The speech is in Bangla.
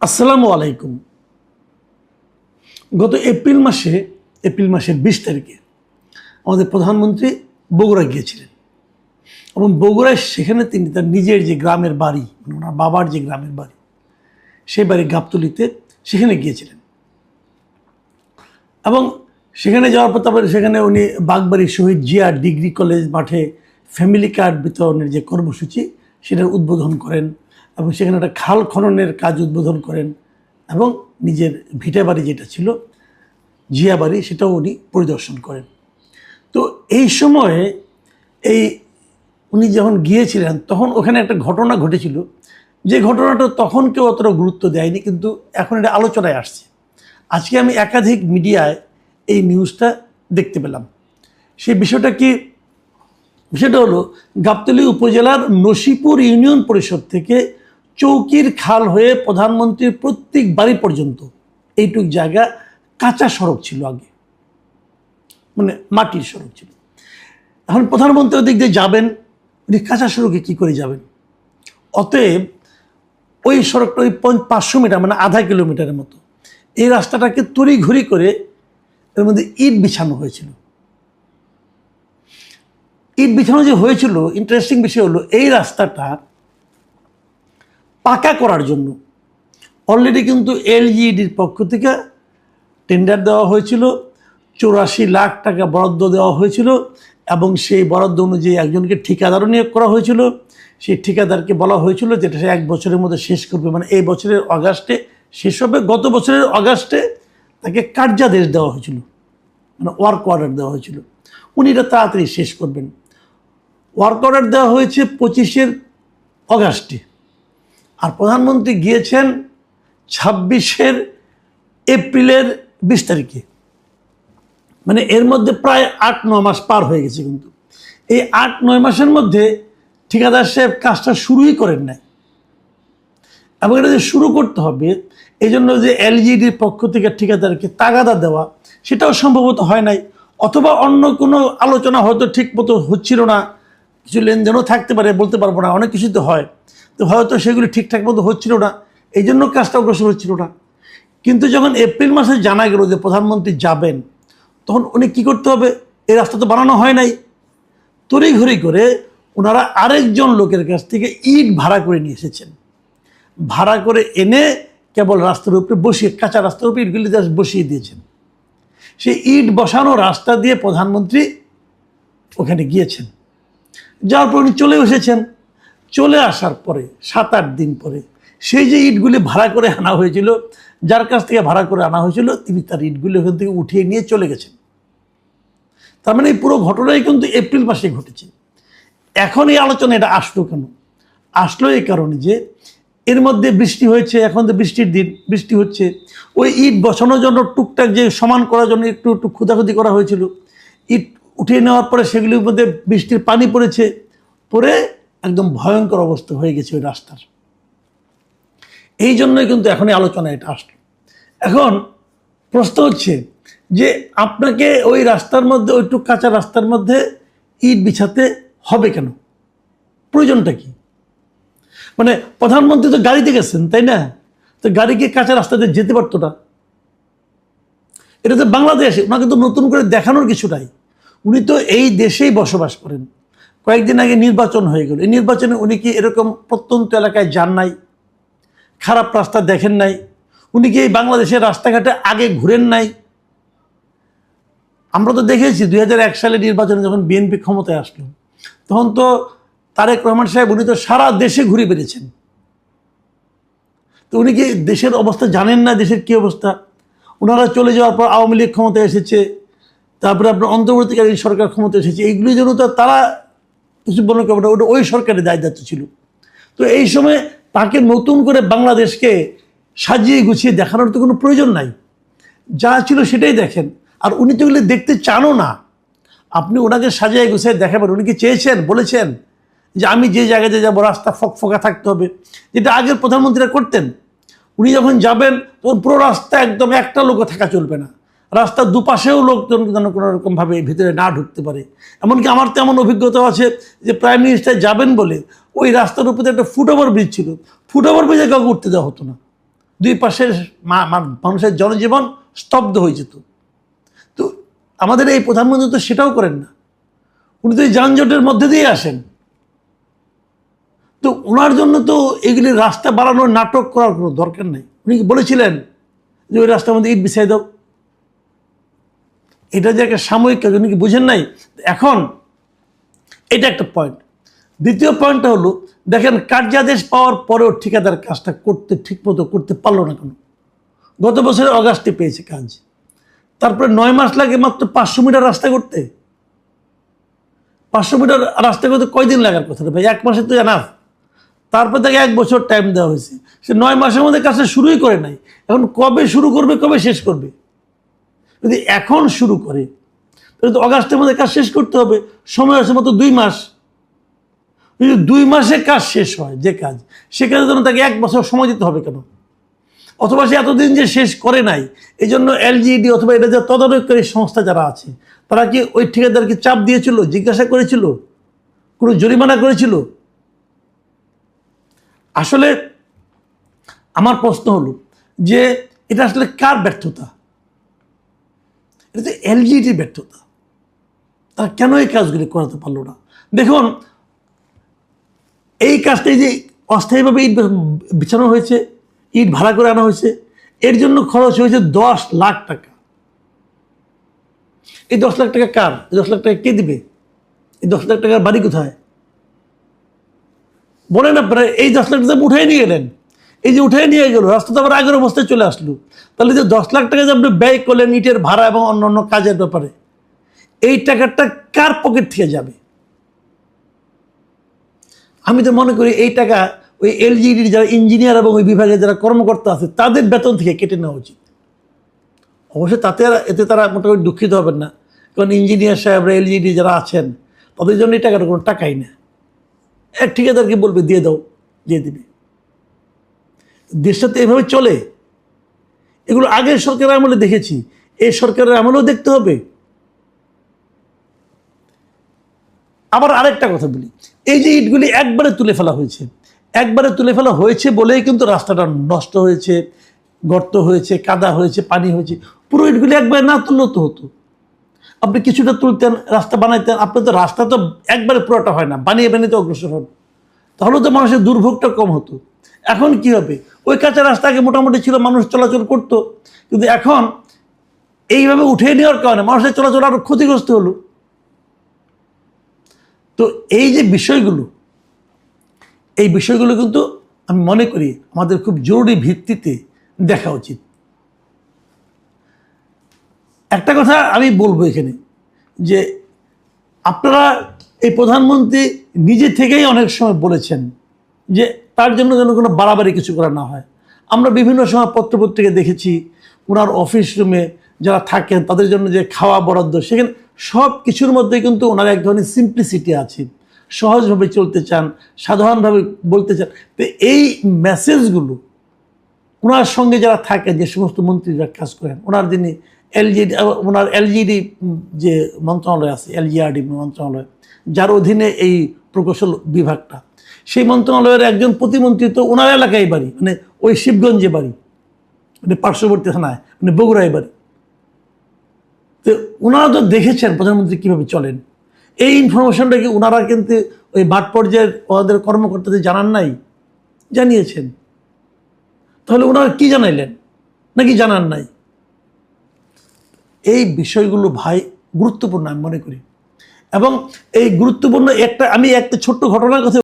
আসসালামু আলাইকুম। গত এপ্রিল মাসের 20 তারিখে আমাদের প্রধানমন্ত্রী বগুড়া গিয়েছিলেন এবং বগুড়ায় সেখানে তিনি তার নিজের যে গ্রামের বাড়ি, মানে ওনার বাবার যে গ্রামের বাড়ি, সেই বাড়ি গাবতলীতে সেখানে গিয়েছিলেন এবং সেখানে যাওয়ার পর তারপরে সেখানে উনি বাগবাড়ি শহীদ জিয়া ডিগ্রি কলেজ মাঠে ফ্যামিলি কার্ড বিতরণের যে কর্মসূচি সেটার উদ্বোধন করেন এবং সেখানে একটা খাল খননের কাজ উদ্বোধন করেন এবং নিজের ভিটে বাড়ি যেটা ছিল জিয়া বাড়ি সেটাও উনি পরিদর্শন করেন। তো এই সময়ে উনি যখন গিয়েছিলেন তখন ওখানে একটা ঘটনা ঘটেছিল, যে ঘটনাটা তখন কেউ অতটা গুরুত্ব দেয়নি, কিন্তু এখন এটা আলোচনায় আসছে। আজকে আমি একাধিক মিডিয়ায় এই নিউজটা দেখতে পেলাম। সেই বিষয়টা কি? বিষয়টা হলো গাবতলী উপজেলার নসিপুর ইউনিয়ন পরিষদ থেকে চৌকির খাল হয়ে প্রধানমন্ত্রীর প্রত্যেক বাড়ি পর্যন্ত এইটুক জায়গা কাঁচা সড়ক ছিল, আগে মানে মাটির সড়ক ছিল। এখন প্রধানমন্ত্রী ওদিক দিয়ে যাবেন, উনি কাঁচা সড়কে কী করে যাবেন? অতএব ওই সড়কটা ওই 500 মিটার মানে আধা কিলোমিটারের মতো এই রাস্তাটাকে তড়িঘড়ি করে এর মধ্যে ইট বিছানো হয়েছিল। ইট বিছানো যে হয়েছিল, ইন্টারেস্টিং বিষয় হলো এই রাস্তাটা পাকা করার জন্য অলরেডি কিন্তু এলজিইডির পক্ষ থেকে টেন্ডার দেওয়া হয়েছিল, 84 লাখ টাকা বরাদ্দ দেওয়া হয়েছিল এবং সেই বরাদ্দ অনুযায়ী একজনকে ঠিকাদারও নিয়োগ করা হয়েছিল। সেই ঠিকাদারকে বলা হয়েছিল যেটা সে 1 বছরের মধ্যে শেষ করবে, মানে এই বছরের অগাস্টে শেষ হবে। গত বছরের অগাস্টে তাকে কার্যাদেশ দেওয়া হয়েছিল, মানে ওয়ার্ক অর্ডার দেওয়া হয়েছিল, উনি এটা তাড়াতাড়ি শেষ করবেন। ওয়ার্ক অর্ডার দেওয়া হয়েছে 25 অগাস্টে, আর প্রধানমন্ত্রী গিয়েছেন 26 এপ্রিলের 20 তারিখে, মানে এর মধ্যে প্রায় 8-9 মাস পার হয়ে গেছে। কিন্তু এই 8-9 মাসের মধ্যে ঠিকাদার সাহেব কাজটা শুরুই করেন নাই এবং এটা যে শুরু করতে হবে এই জন্য যে এলজিইডির পক্ষ থেকে ঠিকাদারকে তাগাদা দেওয়া সেটাও সম্ভবত হয় নাই, অথবা অন্য কোনো আলোচনা হয়তো ঠিক মতো হচ্ছিল না, কিছু লেনদেনও থাকতে পারে, বলতে পারবো না, অনেক কিছু তো হয়, তো হয়তো সেগুলি ঠিকঠাক মতো হচ্ছিল না, এই জন্য কাজটা অগ্রসর হচ্ছিল না। কিন্তু যখন এপ্রিল মাসে জানা গেল যে প্রধানমন্ত্রী যাবেন, তখন উনি কী করতে হবে? এই রাস্তা তো বানানো হয় নাই, তড়িঘড়ি করে ওনারা আরেকজন লোকের কাছ থেকে ইট ভাড়া করে নিয়ে এসেছেন। ভাড়া করে এনে কেবল রাস্তার উপরে বসিয়ে, কাঁচা রাস্তার উপরে ইটগুলি বসিয়ে দিয়েছেন। সেই ইট বসানো রাস্তা দিয়ে প্রধানমন্ত্রী ওখানে গিয়েছেন, যাওয়ার পর উনি চলে এসেছেন। চলে আসার পরে 7-8 দিন পরে সেই যে ইটগুলি ভাড়া করে আনা হয়েছিল, যার কাছ থেকে ভাড়া করে আনা হয়েছিল, তিনি তার ইটগুলি ওখান থেকে উঠিয়ে নিয়ে চলে গেছেন। তার মানে এই পুরো ঘটনাই কিন্তু এপ্রিল মাসে ঘটেছে। এখন এই আলোচনা এটা আসলো কেন? আসলো এই কারণে যে এর মধ্যে বৃষ্টি হয়েছে, এখন তো বৃষ্টির দিন, বৃষ্টি হচ্ছে, ওই ইট বসানোর জন্য টুকটাক যে সমান করার জন্য একটু একটু খুদাখুদি করা হয়েছিল, ইট উঠিয়ে নেওয়ার পরে সেগুলির মধ্যে বৃষ্টির পানি পড়েছে, পরে একদম ভয়ঙ্কর অবস্থা হয়ে গেছে ওই রাস্তার। এই জন্যই কিন্তু এখন এই আলোচনা এটা আসলো। এখন প্রশ্ন হচ্ছে যে আপনাকে ওই রাস্তার মধ্যে, ওইটুক কাঁচা রাস্তার মধ্যে ইট বিছাতে হবে কেন? প্রয়োজনটা কি? মানে প্রধানমন্ত্রী তো গাড়িতে গেছেন, তাই না? তো গাড়িকে কাঁচা রাস্তাতে যেতে পারতো না? এটা তো বাংলাদেশে, ওনাকে তো নতুন করে দেখানোর কিছু নাই। উনি তো এই দেশেই বসবাস করেন। কয়েকদিন আগে নির্বাচন হয়ে গেল, এই নির্বাচনে উনি কি এরকম প্রত্যন্ত এলাকায় যান নাই? খারাপ রাস্তা দেখেন নাই? উনি কি এই বাংলাদেশের রাস্তাঘাটে আগে ঘুরেন নাই? আমরা তো দেখেছি 2001 সালে নির্বাচনে যখন বিএনপি ক্ষমতায় আসলো, তখন তো তারেক রহমান সাহেব উনি তো সারা দেশে ঘুরে বেড়েছেন। তো উনি কি দেশের অবস্থা জানেন না? দেশের কী অবস্থা? ওনারা চলে যাওয়ার পর আওয়ামী লীগ ক্ষমতায় এসেছে, তারপরে আপনার অন্তর্বর্তীকালীন সরকার ক্ষমতায় এসেছে, এইগুলির জন্য তো তারা কিছু মনে করবে না, ওটা ওই সরকারের দায়িত্ব ছিল। তো এই সময় তাকে নতুন করে বাংলাদেশকে সাজিয়ে গুছিয়ে দেখানোর তো কোনো প্রয়োজন নাই, যা ছিল সেটাই দেখেন। আর উনি তো এগুলো দেখতে চানও না। আপনি ওনাকে সাজিয়ে গুছিয়ে দেখাবেন? উনি কি চেয়েছেন, বলেছেন যে আমি যে জায়গাতে যাবো রাস্তা ফকফকা থাকতে হবে, যেটা আগের প্রধানমন্ত্রীরা করতেন? উনি যখন যাবেন তখন পুরো রাস্তা একদম একটা লোকও থাকা চলবে না, রাস্তার দুপাশেও লোকজন যেন কোনো রকমভাবে ভিতরে না ঢুকতে পারে। এমনকি আমার তেমন অভিজ্ঞতা আছে যে প্রাইম মিনিস্টার যাবেন বলে ওই রাস্তার উপরে একটা ফুটওভার ব্রিজ ছিল, ফুটওভার ব্রিজে কাউকে উঠতে দেওয়া হতো না, দুই পাশের মানুষের জনজীবন স্তব্ধ হয়ে যেত। তো আমাদের এই প্রধানমন্ত্রী তো সেটাও করেন না, উনি তো এই যানজটের মধ্যে দিয়ে আসেন। তো ওনার জন্য তো এগুলি রাস্তা বাড়ানোর নাটক করার কোনো দরকার নেই। উনি বলেছিলেন যে ওই রাস্তার মধ্যে ইট বিছাই দাও, এটা যে একটা সাময়িক কাজ, উনি কি বুঝেন নাই? এখন এটা একটা পয়েন্ট। দ্বিতীয় পয়েন্টটা হলো, দেখেন কার্যাদেশ পাওয়ার পরেও ঠিকাদার কাজটা ঠিকমতো করতে পারলো না কেন? গত বছরের অগাস্টে পেয়েছে কাজ, তারপরে 9 মাস লাগে মাত্র 500 মিটার রাস্তা করতে। 500 মিটার রাস্তা করতে কয়দিন লাগার কথা ভাই? 1 মাসে তো জানা। তারপর তাকে 1 বছর টাইম দেওয়া হয়েছে, সে 9 মাসের মধ্যে কাজটা শুরুই করে নাই। এখন কবে শুরু করবে, কবে শেষ করবে? যদি এখন শুরু করে তাহলে তো অগাস্টের মধ্যে কাজ শেষ করতে হবে, সময় আছে মাত্র 2 মাস। যদি 2 মাসে কাজ শেষ হয় যে কাজ, সে কাজের জন্য তাকে 1 বছর সময় দিতে হবে কেন? অথবা সে এতদিন যে শেষ করে নাই, এই জন্য এলজিইডি অথবা এটা যে তদারককারী সংস্থা যারা আছে, তারা কি ওই ঠিকাদারকে চাপ দিয়েছিল, জিজ্ঞাসা করেছিল, কোনো জরিমানা করেছিল? আসলে আমার প্রশ্ন হলো যে এটা আসলে কার ব্যর্থতা? এটা তো এলজিইডির ব্যর্থতা। তারা কেন এই কাজগুলি করাতে পারলো না? দেখুন, এই কাজটাই যে অস্থায়ীভাবে ইট বিছানো হয়েছে, ইট ভাড়া করে আনা হয়েছে, এর জন্য খরচ হয়েছে 10 লাখ টাকা। এই 10 লাখ টাকা কার? 10 লাখ টাকা কে দিবে? এই 10 লাখ টাকার বাড়ি কোথায় বলেন আপনারা? এই 10 লাখ টাকা উঠাই নিয়ে গেলেন, এই যে উঠাই নিয়ে গেল, রাস্তা তো আবার আগের অবস্থায় চলে আসলো। তাহলে যে 10 লাখ টাকা যে আপনি ব্যয় করলেন ইটের ভাড়া এবং অন্যান্য কাজের ব্যাপারে, এই টাকাটা কার পকেট থেকে যাবে? আমি তো মনে করি এই টাকা ওই এলজিইডির যারা ইঞ্জিনিয়ার এবং ওই বিভাগের যারা কর্মকর্তা আছে তাদের বেতন থেকে কেটে নেওয়া উচিত। অবশ্যই এতে তারা মোটামুটি দুঃখিত হবেন না, কারণ ইঞ্জিনিয়ার সাহেবরা এলজিইডি যারা আছেন তাদের জন্য এই টাকাটা কোনো টাকাই না। এক ঠিকাদারকে বলবে দিয়ে দাও, দিয়ে দিবে। দেশটা তো এভাবে চলে। এগুলো আগের সরকারের আমলে দেখেছি, এই সরকারের আমলেও দেখতে হবে। আবার আরেকটা কথা বলি, এই যে ইটগুলি একবারে তুলে ফেলা হয়েছে বলেই কিন্তু রাস্তাটা নষ্ট হয়েছে, গর্ত হয়েছে, কাদা হয়েছে, পানি হয়েছে। পুরো ইটগুলি একবারে না তুললেও তো হতো। আপনি কিছুটা তুলতেন, রাস্তা বানাইতেন। আপনি তো রাস্তা তো একবারে পুরোটা হয় না, বানিয়ে বানিয়ে অগ্রসর হন, তাহলে তো মানুষের দুর্ভোগটা কম হতো। এখন কি হবে? ওই কাঁচা রাস্তা আগে মোটামুটি ছিল, মানুষ চলাচল করতো, কিন্তু এখন এইভাবে উঠে নেওয়ার কারণে মানুষের চলাচল আরো ক্ষতিগ্রস্ত হলো। তো এই যে বিষয়গুলো, এই বিষয়গুলো কিন্তু আমি মনে করি আমাদের খুব জরুরি ভিত্তিতে দেখা উচিত। একটা কথা আমি বলবো এখানে, যে আপনারা এই প্রধানমন্ত্রী নিজে থেকেই অনেক সময় বলেছেন যে তার জন্য যেন কোনো বাড়াবাড়ি কিছু করা না হয়। আমরা বিভিন্ন সময় পত্রপত্রিকা দেখেছি, ওনার অফিস রুমে যারা থাকেন তাদের জন্য যে খাওয়া বরাদ্দ, সেখানে সব কিছুর মধ্যে কিন্তু ওনার এক ধরনের সিম্পলিসিটি আছে, সহজভাবে চলতে চান, সাধারণভাবে বলতে চান। তো এই মেসেজগুলো ওনার সঙ্গে যারা থাকেন, যে সমস্ত মন্ত্রীরা কাজ করেন, ওনার এলজিডি যে মন্ত্রণালয় আছে, এলজিআরডি মন্ত্রণালয়, যার অধীনে এই প্রকৌশল বিভাগটা, সেই মন্ত্রণালয়ের একজন প্রতিমন্ত্রী তো ওনার এলাকায় বাড়ি, মানে ওই শিবগঞ্জে বাড়ি, মানে পার্শ্ববর্তী থানায়, মানে বগুড়ায় বাড়ি। তো ওনারা তো দেখেছেন প্রধানমন্ত্রী কীভাবে চলেন। এই ইনফরমেশনটা কি ওনারা কিন্তু ওই মাঠ পর্যায়ের ওনাদের কর্মকর্তাদের জানান নাই? জানিয়েছেন। তাহলে ওনারা কি জানাইলেন, নাকি জানান নাই? এই বিষয়গুলো ভাই গুরুত্বপূর্ণ আমি মনে করি। এবং এই গুরুত্বপূর্ণ আমি একটা ছোট্ট ঘটনার কথা